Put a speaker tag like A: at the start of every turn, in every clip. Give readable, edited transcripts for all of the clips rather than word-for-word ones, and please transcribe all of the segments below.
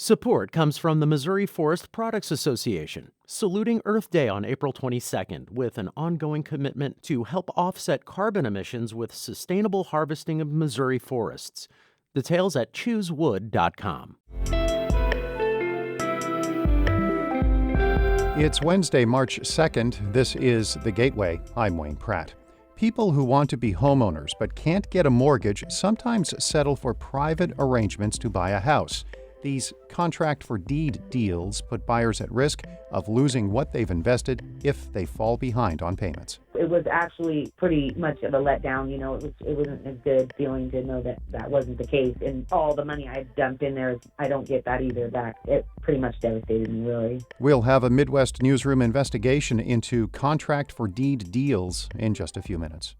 A: Support comes from the Missouri Forest Products Association, saluting Earth Day on April 22nd with an ongoing commitment to help offset carbon emissions with sustainable harvesting of Missouri forests. Details at choosewood.com.
B: It's Wednesday, March 2nd. This is The Gateway. I'm Wayne Pratt. People who want to be homeowners but can't get a mortgage sometimes settle for private arrangements to buy a house. These contract for deed deals put buyers at risk of losing what they've invested if they fall behind on payments.
C: It was actually pretty much of a letdown. It wasn't a good feeling to know that wasn't the case. And all the money I dumped in there, I don't get that either back. It pretty much devastated me, really.
B: We'll have a Midwest Newsroom investigation into contract for deed deals in just a few minutes.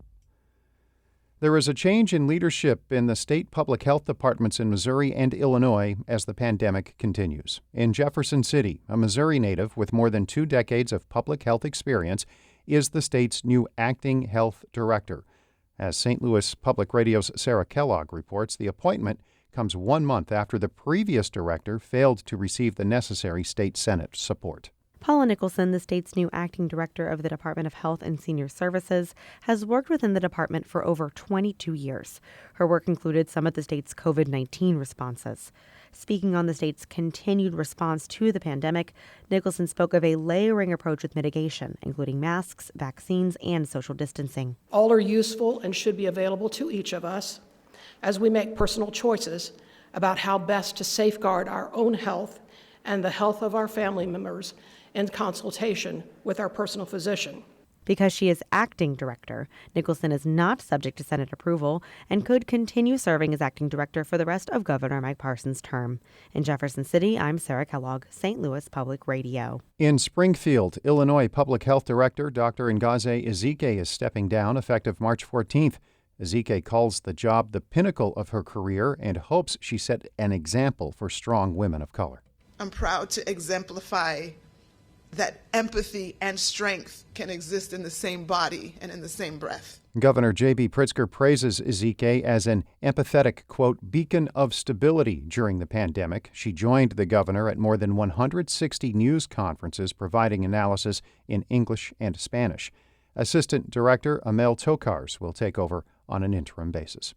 B: There is a change in leadership in the state public health departments in Missouri and Illinois as the pandemic continues. In Jefferson City, a Missouri native with more than 2 decades of public health experience is the state's new acting health director. As St. Louis Public Radio's Sarah Kellogg reports, the appointment comes 1 month after the previous director failed to receive the necessary state Senate support.
D: Paula Nicholson, the state's new acting director of the Department of Health and Senior Services, has worked within the department for over 22 years. Her work included some of the state's COVID-19 responses. Speaking on the state's continued response to the pandemic, Nicholson spoke of a layering approach with mitigation, including masks, vaccines, and social distancing.
E: All are useful and should be available to each of us as we make personal choices about how best to safeguard our own health and the health of our family members in consultation with our personal physician.
D: Because she is acting director, Nicholson is not subject to Senate approval and could continue serving as acting director for the rest of Governor Mike Parson's term. In Jefferson City, I'm Sarah Kellogg, St. Louis Public Radio.
B: In Springfield, Illinois Public Health Director Dr. Ngozi Ezike is stepping down effective March 14th. Ezike calls the job the pinnacle of her career and hopes she set an example for strong women of color.
F: I'm proud to exemplify that empathy and strength can exist in the same body and in the same breath.
B: Governor J.B. Pritzker praises Ezike as an empathetic, quote, beacon of stability during the pandemic. She joined the governor at more than 160 news conferences providing analysis in English and Spanish. Assistant Director Amel Tokars will take over on an interim basis.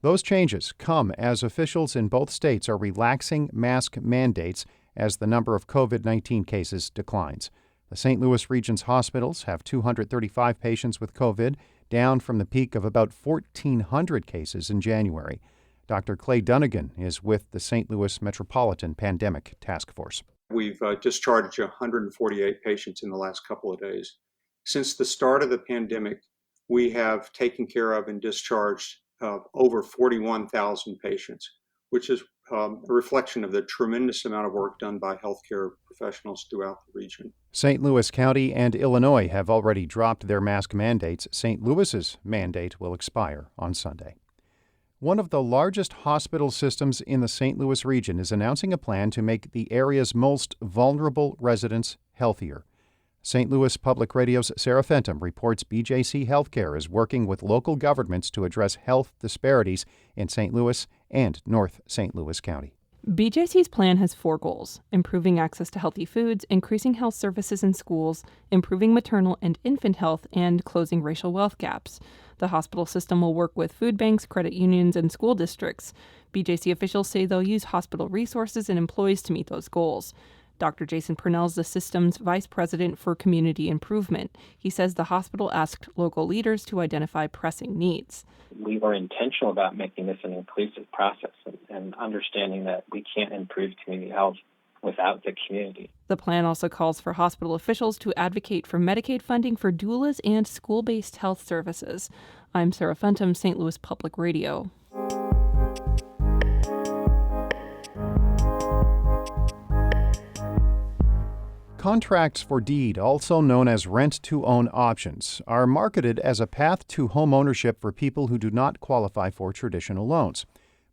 B: Those changes come as officials in both states are relaxing mask mandates as the number of COVID-19 cases declines. The St. Louis region's hospitals have 235 patients with COVID, down from the peak of about 1,400 cases in January. Dr. Clay Dunnigan is with the St. Louis Metropolitan Pandemic Task Force.
G: We've discharged 148 patients in the last couple of days. Since the start of the pandemic, we have taken care of and discharged over 41,000 patients, which is a reflection of the tremendous amount of work done by healthcare professionals throughout the region.
B: St. Louis County and Illinois have already dropped their mask mandates. St. Louis's mandate will expire on Sunday. One of the largest hospital systems in the St. Louis region is announcing a plan to make the area's most vulnerable residents healthier. St. Louis Public Radio's Sarah Fenton reports BJC Healthcare is working with local governments to address health disparities in St. Louis and North St. Louis County.
H: BJC's plan has 4 goals: improving access to healthy foods, increasing health services in schools, improving maternal and infant health, and closing racial wealth gaps. The hospital system will work with food banks, credit unions, and school districts. BJC officials say they'll use hospital resources and employees to meet those goals. Dr. Jason Purnell is the system's vice president for community improvement. He says the hospital asked local leaders to identify pressing needs.
I: We were intentional about making this an inclusive process and understanding that we can't improve community health without the community.
H: The plan also calls for hospital officials to advocate for Medicaid funding for doulas and school-based health services. I'm Sarah Fenton, St. Louis Public Radio.
B: Contracts for deed, also known as rent-to-own options, are marketed as a path to homeownership for people who do not qualify for traditional loans.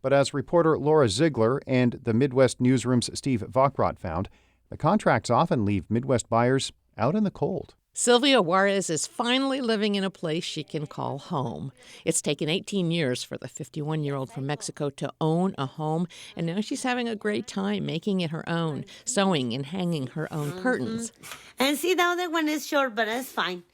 B: But as reporter Laura Ziegler and the Midwest Newsroom's Steve Vokraut found, the contracts often leave Midwest buyers out in the cold.
J: Sylvia Juarez is finally living in a place she can call home. It's taken 18 years for the 51-year-old from Mexico to own a home, and now she's having a great time making it her own, sewing and hanging her own curtains.
K: And see, the other one is short, but it's fine.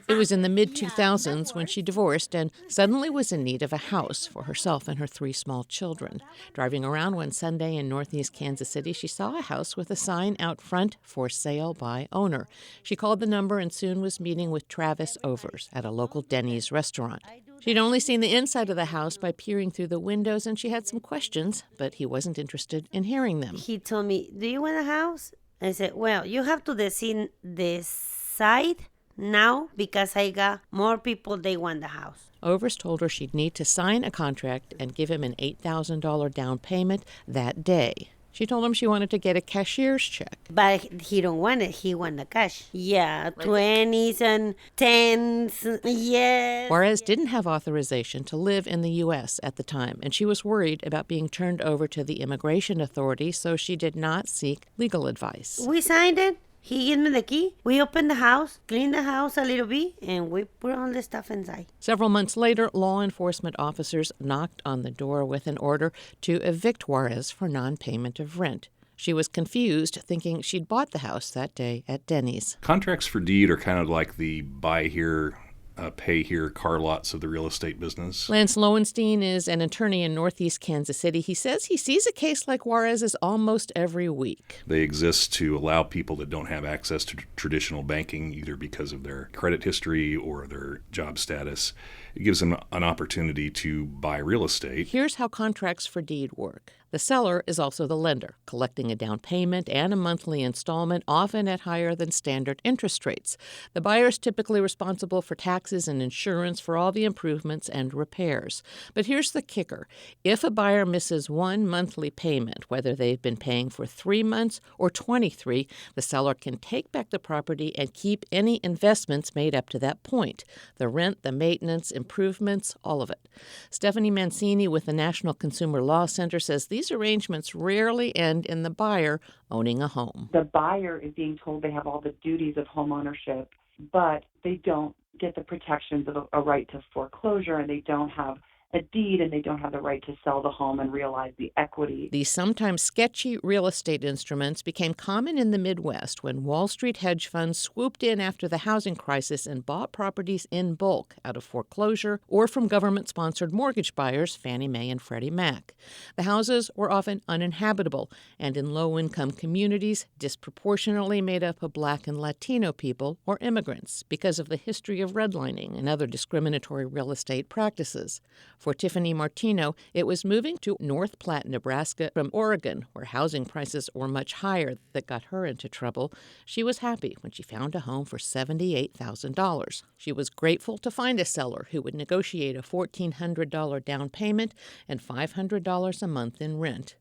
J: It was in the mid-2000s when she divorced and suddenly was in need of a house for herself and her 3 small children. Driving around one Sunday in northeast Kansas City, she saw a house with a sign out front, "For sale by owner." She called the number and soon was meeting with Travis Overs at a local Denny's restaurant. She'd only seen the inside of the house by peering through the windows, and she had some questions, but he wasn't interested in hearing them.
K: He told me, "Do you want a house?" I said, "Well, you have to decide now because I got more people, they want the house."
J: Overs told her she'd need to sign a contract and give him an $8,000 down payment that day. She told him she wanted to get a cashier's check.
K: But he don't want it. He want the cash. Yeah, 20s and 10s. Yes.
J: Juarez didn't have authorization to live in the U.S. at the time, and she was worried about being turned over to the immigration authorities, so she did not seek legal advice.
K: We signed it. He gave me the key. We opened the house, cleaned the house a little bit, and we put all the stuff inside.
J: Several months later, law enforcement officers knocked on the door with an order to evict Juarez for non-payment of rent. She was confused, thinking she'd bought the house that day at Denny's.
L: Contracts for deed are kind of like the buy here, pay here car lots of the real estate business.
J: Lance Lowenstein is an attorney in northeast Kansas City. He says he sees a case like Juarez's almost every week.
L: They exist to allow people that don't have access to traditional banking, either because of their credit history or their job status. It gives them an opportunity to buy real estate.
J: Here's how contracts for deed work. The seller is also the lender, collecting a down payment and a monthly installment, often at higher than standard interest rates. The buyer is typically responsible for taxes and insurance for all the improvements and repairs. But here's the kicker. If a buyer misses one monthly payment, whether they've been paying for 3 months or 23, the seller can take back the property and keep any investments made up to that point. The rent, the maintenance, improvements, all of it. Stephanie Mancini with the National Consumer Law Center says these arrangements rarely end in the buyer owning a home.
M: The buyer is being told they have all the duties of homeownership, but they don't get the protections of a right to foreclosure, and they don't have a deed, and they don't have the right to sell the home and realize the equity.
J: These sometimes sketchy real estate instruments became common in the Midwest when Wall Street hedge funds swooped in after the housing crisis and bought properties in bulk out of foreclosure or from government-sponsored mortgage buyers, Fannie Mae and Freddie Mac. The houses were often uninhabitable and in low-income communities disproportionately made up of Black and Latino people or immigrants because of the history of redlining and other discriminatory real estate practices. For Tiffany Martino, it was moving to North Platte, Nebraska from Oregon, where housing prices were much higher, that got her into trouble. She was happy when she found a home for $78,000. She was grateful to find a seller who would negotiate a $1,400 down payment and $500 a month in rent.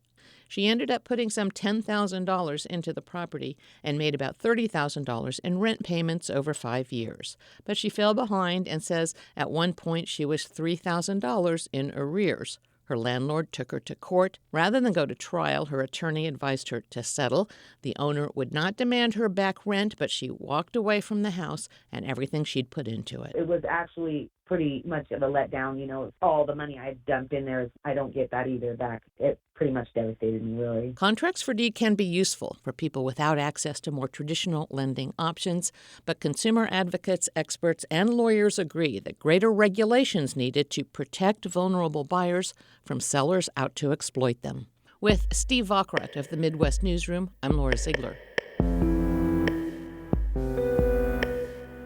J: She ended up putting some $10,000 into the property and made about $30,000 in rent payments over 5 years. But she fell behind and says at one point she was $3,000 in arrears. Her landlord took her to court. Rather than go to trial, her attorney advised her to settle. The owner would not demand her back rent, but she walked away from the house and everything she'd put into it.
C: It was actually pretty much of a letdown. You know, all the money I had dumped in there, I don't get that either back. It pretty much devastated me, really.
J: Contracts for deed can be useful for people without access to more traditional lending options, but consumer advocates, experts, and lawyers agree that greater regulations needed to protect vulnerable buyers from sellers out to exploit them. With Steve Vockrat of the Midwest Newsroom, I'm Laura Ziegler.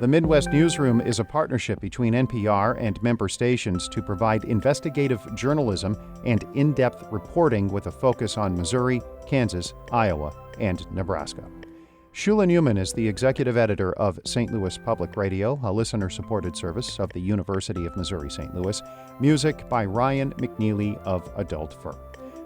B: The Midwest Newsroom is a partnership between NPR and member stations to provide investigative journalism and in-depth reporting with a focus on Missouri, Kansas, Iowa, and Nebraska. Shula Newman is the executive editor of St. Louis Public Radio, a listener-supported service of the University of Missouri-St. Louis. Music by Ryan McNeely of Adult Fur.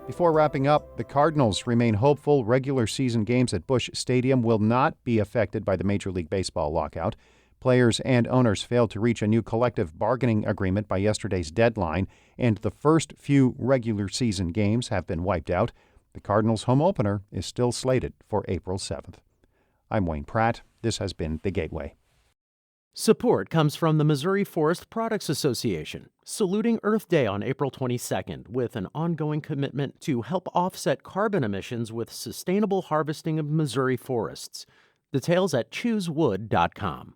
B: Before wrapping up, the Cardinals remain hopeful regular season games at Busch Stadium will not be affected by the Major League Baseball lockout. Players and owners failed to reach a new collective bargaining agreement by yesterday's deadline, and the first few regular season games have been wiped out. The Cardinals' home opener is still slated for April 7th. I'm Wayne Pratt. This has been The Gateway.
A: Support comes from the Missouri Forest Products Association, saluting Earth Day on April 22nd with an ongoing commitment to help offset carbon emissions with sustainable harvesting of Missouri forests. Details at choosewood.com.